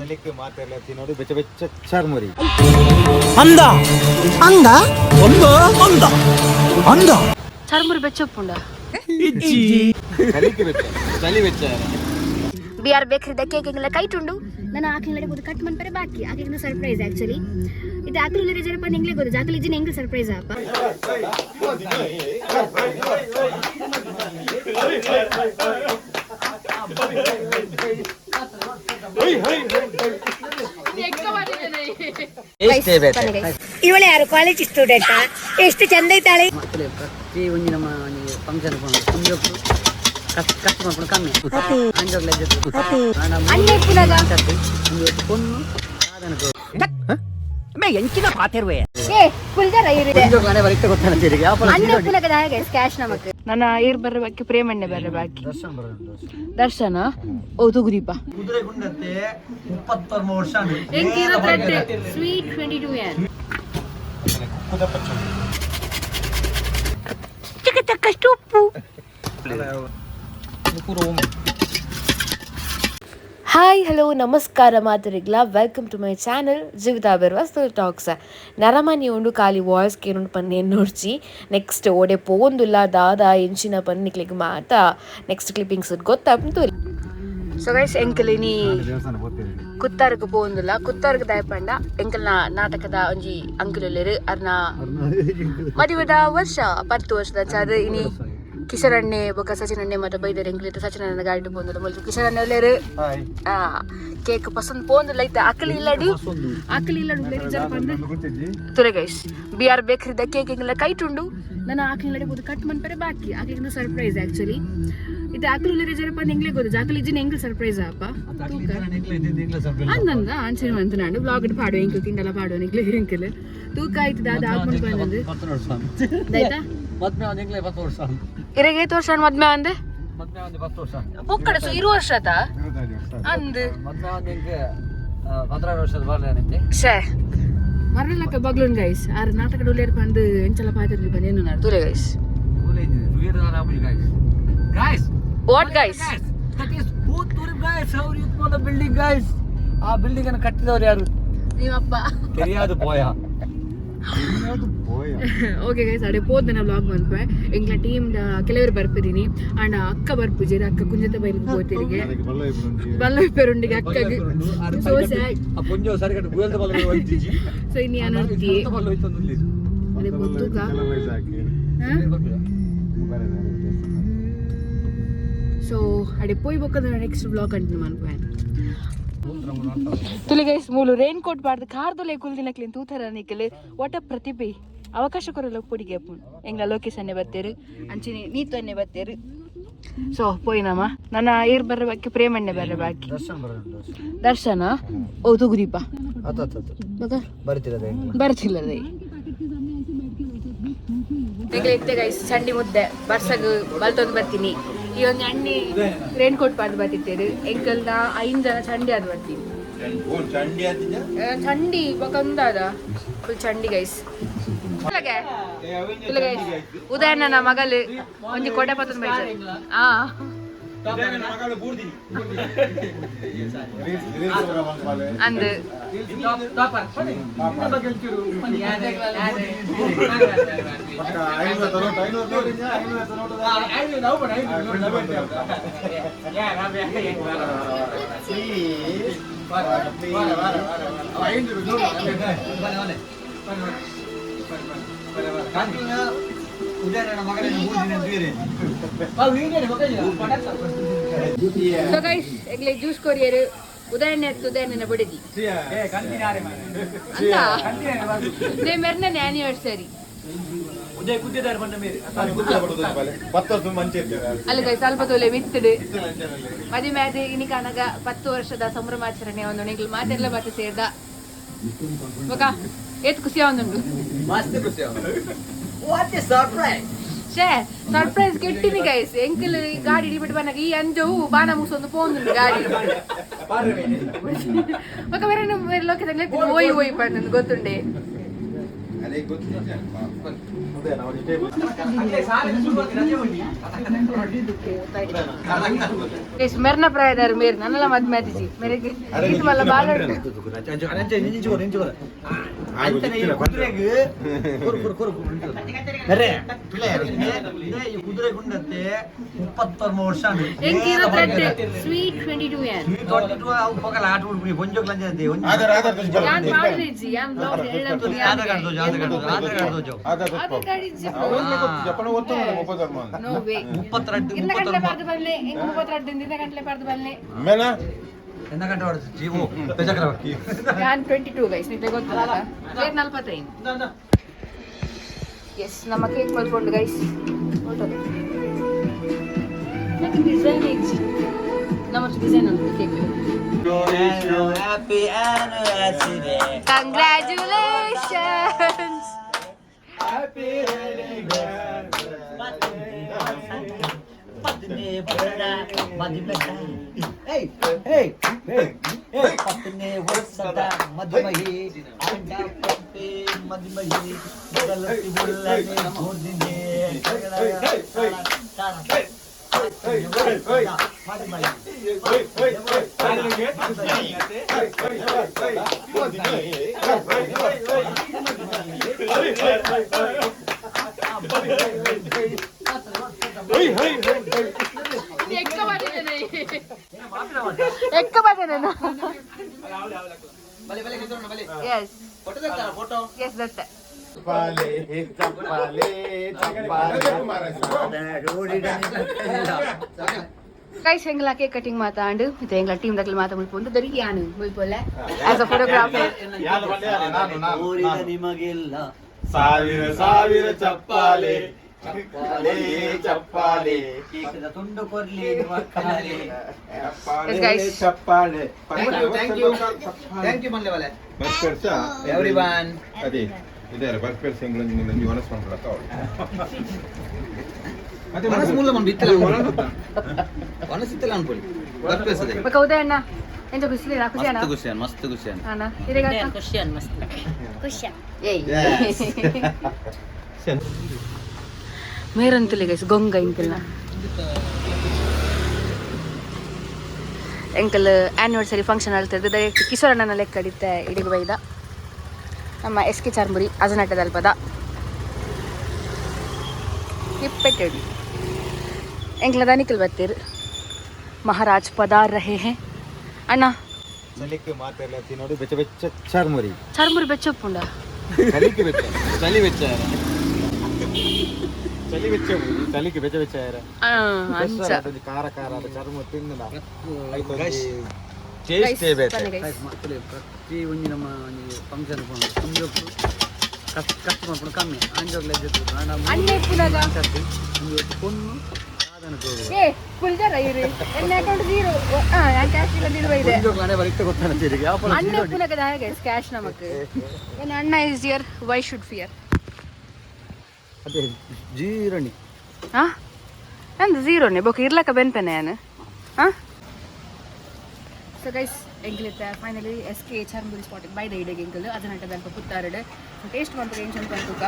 ಚಲಿಕ್ಕೆ ಮಾತೆಲ್ಲ ತಿನ್ನೋಡು ಬೆಚ್ಚ ಬೆಚ್ಚ ಚರ್ಮುರಿ ಅಂದ ಅಂದ ಒಂದು ಅಂದ ಅಂದ ಚರ್ಮುರಿ ಬೆಚ್ಚಪ್ಪುಂಡ ಚಲಿಕ್ಕೆ ಬೆಚ್ಚ ಚಲಿ ಬೆಚ್ಚ ಬಿಆರ್ ಬೇಕರಿದ ಕೇಕ್ಗೆಲ್ಲ ಕೈಟುಂಡು ನಾನು ಆಕಲಿಲ್ಲಡೆ ಗೊತ್ತು ಕಟ್ ಮನ್ಪರೆ ಬಾಕಿ ಆಕೆಗೆ ಸರ್ಪ್ರೈಸ್ ಆಕ್ಚುಲಿ ಇದು ಆಕಲಿಲ್ಲಡೆ ಜರಪ ನಿಂಗ್ಲೇ ಗೊತ್ತು ಜಾಕಲಿ ಇಜ್ಜಿನ ಹೆಂಗ್ ಸರ್ಪ್ರೈಸ್ ಆಪ ಇವಳೆ ಯಾರು ಕಾಲೇಜ್ ಸ್ಟೂಡೆಂಟ್ ಎಷ್ಟು ಚಂದ ಐತಾಳೆ ಪ್ರತಿ ಒಂದು ನಮ್ಮ ಫಂಕ್ಷನ್ ಕಷ್ಟ ಮಾಡ್ಕೊಂಡು ಕಮ್ಮಿ ಎಂಚಿನ ಪಾತಿರುವೆ ನನ್ನ ಏರ್ ಬರ್ರೆ ಬಾಕಿ ಪ್ರೇಮಣ್ಣೆ ಬರ್ರೆ ಬಾಕಿ ದರ್ಶನ ಓ ತುಗುದೀಪ ಸ್ವೀಟ್ 22 years ಚಿಕ್ಕ ಚಕ್ಕಷ್ಟು ಉಪ್ಪು. ಹಾಯ್ ಹಲೋ ನಮಸ್ಕಾರ ಮಾತರಿಗ್ಲ ವೆಲ್ಕಮ್ ಟು ಮೈ ಚಾನಲ್ ಜೀವಿತ ಬೆರ್ವಾಸ್ತು ಟಾಕ್ಸ್ ನರಮನಿ ಉಂಡು ಖಾಲಿ ವಾಯ್ಸ್ ಕೇನುಂಡು ಪನ್ನಿ ನೋಡ್ಚಿ ನೆಕ್ಸ್ಟ್ ಓಡೆ ಪೋಂದುಲ್ಲ ದಾದ ಎಂಚಿನ ಪನ್ನಿಕ್ಲಿಗೆ ಮಾತ ನೆಕ್ಸ್ಟ್ ಕ್ಲಿಪ್ಪಿಂಗ್ಸ್ ಗೊತ್ತಾಗ್ತು. ಸೊ ಗೈಸ್ ಎಂಕಲಿನಿ ಕುತ್ತಾರ್ಗ್ ಪೋಂದುಲ್ಲ ಕುತ್ತಾರ್ಗ್ ದಯಪಂಡ ಎಂಕಲ್ನ ನಾಟಕದ ಒಂಜಿ ಅಂಕುಲೆರು ಅರ್ನ ಮದುವೆದ ವರ್ಷ 10 ವರ್ಷದ ಚಾದ ಇನಿ ಕಿಶನ್ ಅಣ್ಣೆ ಬೊಕ ಸಚಿನ್ ಅಣ್ಣೆ ಮತ್ತೆ ಬೈದರ್ ಎಂಕ್ಲಿತ ಸಚಿನ್ ಅಣ್ಣ ಗಾಡಿ ಪೋಂದುಲ್ಲ ಮೊದಲು ಕಿಶನ್ ಅಣ್ಣೆ ಒಲ್ಲೆರು ಕೇಕ್ ಪಸಂದ್ ಪೋಂದುಲ್ಲ ಐತೆ ಅಕಲಿ ಇಲ್ಲಡು ಬೇರೆ ಜನ ಬಂದು ತುರೆ ಗೈಸ್ ಬಿಆರ್ ಬೇಕರಿದ ಕೇಕ್ಗೆಲ್ಲ ಕೈಟುಂಡು ನಾನು ಆಕಲಿಲ್ಲಡೆ ಗೊತ್ತು ಕಟ್ ಮನ್ಪರೆ ಬಾಕಿ ಆಕೆಗೆ ಸರ್ಪ್ರೈಸ್ ಆಕ್ಚುಲಿ ಇದು ಆಕಲಿಲ್ಲಡೆ ಜರಪ ನಿಂಗ್ಲೇ ಗೊತ್ತು ಜಾಕಲಿ ಇಜ್ಜಿನ ಹೆಂಗ್ ಸರ್ಪ್ರೈಸ್ ಆಪ ಅಂದಂಗ ಆಂಚನೆ ಮಂತ ನಾನು ಬ್ಲಾಗ್ ಇಟ್ಟು ಪಾಡುವ ಎಂಕಲ್ ತಿಂಡಲ್ಲ ಪಾಡುವ ನಿಂಗ್ಲೇ ಎಂಕಲ್ ತೂಕ ಆಯ್ತು ದಾದ ಆಗ್ಮನ್ ಬಂದದ್ದು ಆಯ್ತಾ ಇರಗೆ 8 ವರ್ಷ ಮದ್ಮೆ ಅಂದೆ ಪೊಕ್ಕಡ ಸೊ 20 ವರ್ಷ ಆತ ಅಂದು ಶೇ ಮರಲಕ್ಕ ಬಗ್ಲುನ್ ಗೈಸ್ ಆರ್ ನಾಟಕ ಡೋಲೇರ್ ಬಂದು ಎಂಚಲ ಪಾತಿರ್ಲಿ ಬಂದು ಏನು ನಾಡು ತುರೆ guys what guys building guys ಆ ಬಿಲ್ಡಿಂಗ್ ಅನ್ನು ಕಟ್ಟಿದವರು ಯಾರು ನೀವಪ್ಪ தெரியாது போயா ಓಕೆ ಗೈಸ್ ಅಡೆ ಪೋದ್ನ ಬ್ಲಾಗ್ ಬಂದ್ವೆ ಎಂಗ್ಲ ಟೀಮ್ ಕೆಲವರು ಬರ್ಪಿದೀನಿ ಅಂಡ್ ಅಕ್ಕ ಬರ್ಪುಜೇರಿ ಅಕ್ಕ ಕುಂಜತ ಬೈಲಿಗೆ ಹೋಗ್ತಿರಿಗೆ ಬಲ್ಲ ಪೆರುಂಡಿಗೆ ಅಕ್ಕಗೆ ಸೊ ಸೊ ಇನ್ನು ಅನರ್ತಿ ಅದೇ ಗೊತ್ತುಗ ಸೊ ಅಡೆ ಪೋಯ್ ಬೊಕ್ಕದ ನೆಕ್ಸ್ಟ್ ಬ್ಲಾಗ್ ಕಂಟಿನ್ಯೂ ಮಾಡ್ಬೇನೆ ತುಲಿ ಗೈಸ್ ಮೂಲು ರೈನ್ ಕೋಟ್ ಬಾರ್ದು ಕಾರ್ದೊಲೆ ಕುಲ್ದಿನಕ್ಲಿ ತೂತರ ನಿಕ್ಕಲೆ ಒಟ ಪ್ರತಿಭೆ ಅವಕಾಶ ಕೊರಲ್ಲ ಪುಡಿಗೆ ಎಂಗ್ಲ ಲೊಕೇಶನ್ನೇ ಬರ್ತೇರು ಅಂಚಿನಿ ನೀತನ್ನೇ ಬರ್ತೇರು ಸೊ ಪೋಯ್ನಮ್ಮ ನನ್ನ ಏರ್ ಬರ್ರೆ ಬಾಕಿ ಪ್ರೇಮಣ್ಣೆ ಬರ್ರೆ ಬಾಕಿ ದರ್ಶನ ಓ ತುಗುದೀಪ ಬರ್ತಿಲ್ಲದೆ ಎತ್ತೆ ಗೈಸ್ ಚಂಡಿ ಮುದ್ದೆ ಬರ್ಸಗ್ ಬಲ್ತೊಂದು ಬರ್ತೀನಿ ಈ ಒಂದು ಅಣ್ಣಿ ರೈನ್ ಕೋಟ್ ಪಾಡ್ದು ಬರ್ತಿದ್ದೇರು ಎಂಕಲ್ನ 5 ಜನ ಚಂಡಿ ಆದ್ ಬರ್ತೀನಿ ಚಂಡಿ ಬಕಂದಾದ ಫುಲ್ ಚಂಡಿ ಗೈಸ್ ಉದಯಣ್ಣನ ಮಗಲು ಒಂಜಿ ಕೊಡೆ ಪತ್ತೊಂದು ಬೈತಾರೆ ಅಂದು ಸೊ ಗೈಸ್ ಎಗ್ಲೆ ಜ್ಯೂಸ್ ಕೊರಿಯರ್ ಉದಯಣ್ಣ ಬಿಡಿದಿ ಅಂತ ಮೆರ್ನ ಆನಿವರ್ಸರಿ ಅಲ್ಲಿ ಗೈ ಸ್ವಲ್ಪ ತೋಲೆ ಮಿತ್ತಡು ಮದುವೆ ಆದ ಇನಿಕಾನಾಗ 10 ವರ್ಷದ ಸಂಭ್ರಮಾಚರಣೆ ಒಂದು ನಿಂಗ್ಲು ಮಾತೆಲ್ಲ ಬಾತ ಸೇರ್ದ ಬೊಕ ಏತ್ ಖುಷಿ ಆವೊಂದುಂಡು ಶೇ ಸರ್ಪ್ರೈಸ್ ಕೆಟ್ಟಿನಿ ಗೈಸ್ ಎಂಕಲ್ ಗಾಡಿ ಹಿಡಿಬಿಟ್ಟು ಬನ್ನಾಗ ಈ ಅಂಜವು ಬಾಣ ಮುಗಿಸೊಂದು ಪೋಂದುಂಡು ಗಾಡಿ ಬೊಕ ಬೇರೆ ಲೋಕದಲ್ಲಿ ಓಯ್ ಬಂದು ಗೊತ್ತುಂಡೆ మెరన ప్రాయదారు మీరు నన్నల మధ్యమేతిచి మెరికి ఇది మళ్ళీ బాగా ಸ್ವೀಟ್ 22 ಯಾನ್ ಎಸ್ ನಮ್ಮ ಕೇಕ್ ಮಲ್ಕೊಂಡು ಗೈಸ್ ಡಿಸೈನ್ ಇಚ್ಚಿ ನಮ್ಮ ಡಿಸೈನ್ ಅಂತ ಕೇಕ್ ಕಂಗ್ರಾಚುಲೇಷನ್ಸ್ ಗೈಸ್ ಹೆಂಗಲ ಕೇಕ್ ಕಟಿಂಗ್ ಮಾತಾಂಡು ಮತ್ತೆ ಹೆಂಗಲ ಟೀಮ್ ದಕ್ಕಲು ಮಾತಾ ಮುಳ್ಪೊಂದು ದರಿ ಯಾನು ಮುಳ್ಪೊಲ್ಲ ಆಸ್ ಅ ಫೋಟೋಗ್ರಾಫರ್ ನಿಮಗೆಲ್ಲ ಸಾವಿರ ಸಾವಿರ ಚಪ್ಪಾಲೆ ಚಪ್ಪಾಲೆ ತುಂಡು ಕೊರ್ಲಿ ಮಕ್ಕಳೇ ಚಪ್ಪಾಳೆ ಥ್ಯಾಂಕ್ ಯು ಮಲ್ಲೆವಲೆ ಎವ್ರಿವನ್ ಅದೇ ಇದಾರೆ ಬರ್ಪೇರ್ ಸಿಂಗ್ಳು ನೀವು ಮನಸ್ಸು ಮಾಡ್ಕೊಳಕ್ಕ ಅದೇ ಮನಸ್ಸು ಮುಲ್ಲ ಮನ್ ಬಿತ್ತಲ ಮನಸ್ಸಿತ್ತಲ್ಲ ಅನ್ಕೊಳ್ಳಿ ಬರ್ಪೇಸದೆ ಕೌದೆ ಅಣ್ಣ ಎಂತ ಖುಷಿ ಖುಷಿಯಾನ ಮಸ್ತ್ ಖುಷಿಯಾನ ಅಣ್ಣ ಇರೇಗ ಖುಷಿಯಾನ್ ಮಸ್ತ್ ಖುಷಿಯಾನ್ ಏಯ್ ಮೇರಂತಲಿ ಗೈಸ್ ಗೊಂಗ ಇಂಕಲ್ನ ಎಂಕಲ್ ಆ್ಯನಿವರ್ಸರಿ ಫಂಕ್ಷನ್ ಹೇಳ್ತಿದ್ದು ದಯವಿಟ್ಟು ಕಿಶೋರಣ್ಣನ ಲೆಕ್ಕ ಕಡಿತೆ ಇಡಿಗೆ ಬೈದ ನಮ್ಮ ಎಸ್ ಕೆ ಚಾರ್ಮುರಿ ಅಜನಾಟದಲ್ಪದ ಹಿಪ್ಪೆಟ್ಟೆಡಿ ಎಂಕ್ಲ ದನಿಕಲ್ ಬತ್ತೀರು ಮಹಾರಾಜ್ ಪದಾರ್ ರಹೆ ಹೇ ಅಣ್ಣ ಚಲಿಕ್ಕೆ ಮಾತೆಲ್ಲ ತಿನ್ನೋಡು ಬೆಚ್ಚ ಬೆಚ್ಚ ಚರ್ಮುರಿ ಚಾರ್ಮುರಿ ಬೆಚ್ಚಪ್ಪುಂಡ ಚಲಿಕ್ಕೆ ಬೆಚ್ಚ ಚಲಿ ಬೆಚ್ಚ ಚಲಿ ಬೆಚ್ಚ ಚಲಿಕ್ಕೆ ಬೆಚ್ಚ ಬೆಚ್ಚ ಅಂಚ ಖಾರ ಖಾರ ಅದು ಚರ್ಮ ತಿನ್ನ ಟೇಸ್ಟೇ ಬೇರೆ ಪ್ರತಿ ಒಂಜಿ ನಮ್ಮ ಫಂಕ್ಷನ್ ಕಷ್ಟ ಮಾಡ್ಕೊಂಡು ಕಮ್ಮಿ ಅಂಜೋಗ್ಲ ಅಣ್ಣೆ ಪುನಗ ಕೊನ್ನು ಸಾಧನ ಏ ಕುಲ್ಜರ ಇರಿ ಎನ್ನ ಅಕೌಂಟ್ 0 ಕ್ಯಾಶ್ ಇಲ್ಲ ಇದೆ ಮನೆ ಬರೀತೆ ಗೊತ್ತಾಗ್ತಿದೆ ಅಣ್ಣ ಪುನಗ ದಾಗೆ ಕ್ಯಾಶ್ ನಮಕ್ ಎನ್ನ ಅಣ್ಣ is here why should fear ಅದೇ ಜೀರಣಿ ಹಾ ನಂದು 0ನೇ ಬೊಕ ಇರ್ಲಕ ಬೆನ್ಪೆನೆ ನಾನು ಹಾ ಸೊ ಗೈಸ್ ಎಂಗ್ಲಿತ್ತೆ ಫೈನಲಿ ಎಸ್ ಕೆ ಚಾರ್ಮುರಿ ಸ್ಪಾಟಿಗೆ ಬೈ ದ ಇಡೆಗೆ ಎಂಕಲ್ ಅದನ್ನಟ ಬೆಲ್ಪ ಪುತ್ತಾರಡೆ ಟೇಸ್ಟ್ ಬಂತು ಟೆನ್ಷನ್ ಬಂತುಕ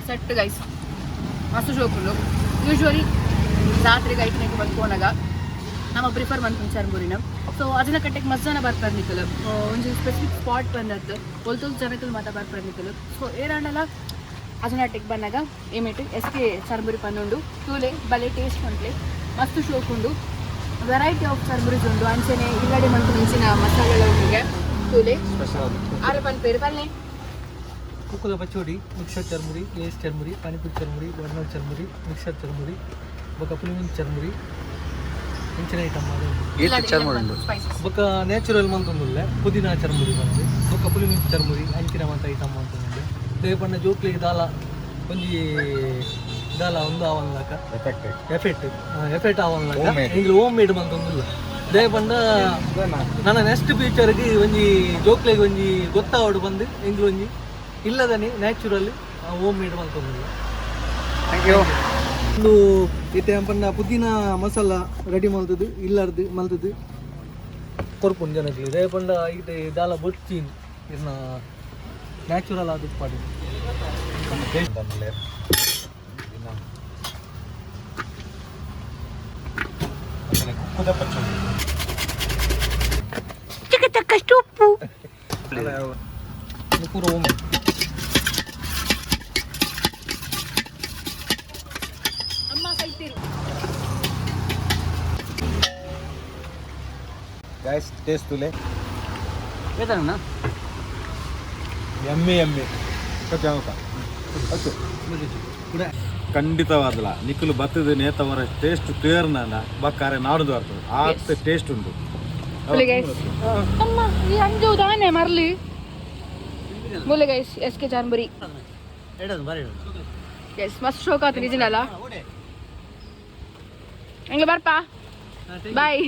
ಸೆಟ್ ಗೈಸ್ ಮಸ್ತ್ ಶೋಕುಂಡು ಯೂಶ್ವಲಿ ಜಾತ್ರೆಗೆ ಐಟನೆಗೆ ಬಂದು ಹೋನಾಗ ನಮ್ಮ ಪ್ರಿಫರ್ ಬಂತು ಚಾರ್ಮುರಿನ ಸೊ ಅದನ್ನ ಕಟ್ಟೆಗೆ ಮಸ್ತ್ ಜನ ಬರ್ತಾರೆ ನಿಕ್ಕಲು ಒಂದು ಸ್ಪೆಸಿಫಿಕ್ ಸ್ಪಾಟ್ ಬಂದದ್ದು ಒಲ್ತೊಲ್ ಜನಕ್ಕಲ್ಲಿ ಮಾತಾ ಬರ್ತಾರೆ ನಿಕ್ಕಲು ಸೊ ಏನಾಡಲ್ಲ ಅಜನಾಟಿಗೆ ಬಂದಾಗ ಏಮೇಟು ಎಸ್ ಕೆ ಚಾರ್ಮುರಿ ಪನ್ನೊಂಡು ತೂಲೆ ಬಲೆ ಟೇಸ್ಟ್ ಮಂಟ್ಲೆ ಮಸ್ತ್ ಶೋಕುಂಡು ವೆರೈಟಿ ಆಫ್ ಚಾರ್ಮುರೀಸ್ ಉಂಡು ಅಂಚೆನೆ ಇಲ್ಲಡೆ ಮಂತು ಮಿಂಚಿನ ಮಸಾಲೆಗಳ ಉಂಡಿಗೆ ತೂಲೆ ಆರೆ ಪನ್ಪೇರು ಪಲ್ಲೆ ಕುಕ್ಕುಲ ಪಚೋಡಿ mixer churmuri lace churmuri panipuri churmuri ವರ್ನಲ್ churmuri mixer churmuri ಬೊಕ ಪುಳಿಮೀನ್ ಚರ್ಮುರಿ ಇಂಚಿನ ಐಟಮ್ ಬೊಕ ನ್ಯಾಚುರಲ್ ಮಂತೊಂದುಲ್ಲೆ ಪುದೀನಾ ಚರ್ಮುರಿ ಬಂದು ಬೊಕ ಪುಳಿಮೀನ್ ಚರ್ಮುರಿ ಅಂಚಿನ ಮಂತ ಐಟಮ್ ಅಂತಂದ್ರೆ ದೇ ಪಂಡ ಜೋಕ್ಲಿಗೆ ದಾಲ ಒಂಜಿ ದಾಲ ಒಂದು ಆವನ್ಲಕ ಎಫೆಕ್ಟ್ ಆವನ್ಲಕ ಇಂಗ್ಲು ಹೋಮ್ ಮೇಡ್ ಮಂತೊಂದುಲ್ಲ ದೇ ಪಂಡ ನನ್ನ ನೆಕ್ಸ್ಟ್ ಫ್ಯೂಚರ್ಗೆ ಒಂಜಿ ಜೋಕ್ಲಿಗೆ ಒಂಜಿ ಗೊತ್ತಾವಡು ಬಂದು ಇಂಗ್ಲು ಒಂಜಿ ಇಲ್ಲದನಿ ನ್ಯಾಚುರಲಿ ಹೋಮ್ ಮೇಡ್ ಮಂತೊಂದುಲ್ಲ ಒಂದು ಇತ್ತೆ ಪಂಡ ಪುದೀನ ಮಸಾಲ ರೆಡಿ ಮಲ್ತದ್ದು ಇಲ್ಲರ್ದು ಮಲ್ತದ್ದು करपून जनकली रे पण इथे दाला बच्चीन ನ್ಯಾಚುರಲ್ ಆದ ಪಾಡಿ ಕುಕ್ಕದ ಪಚ್ಚಡಿ ತಕ್ಕಷ್ಟು ಉಪ್ಪು ಪೂರ ಒಮ್ಮೆ ಗೈಸ್ ಟೇಸ್ಟ್ ತುಲೆ ಬೇತಾನ ಎಮ್ಮೆ ಖಂಡಿತವಾದಲ್ಲ ನಿಖಲು ಬತ್ತದ ನೇತವರ ಟೇಸ್ಟ್ ತೇರ್ನ ಬಕ್ಕಾರೆ ನಾಡುದು ಬರ್ತದೆ ಆ ಟೇಸ್ಟ್ ಉಂಟು ಅಮ್ಮ ಈ ಅಂಜು ತಾನೆ ಮರ್ಲಿ बोले गाइस एसके जानबरी गाइस मस्त शो का निजनला ಎಂಗ್ಲ ಬರ್ಪಾ ಬಾಯ್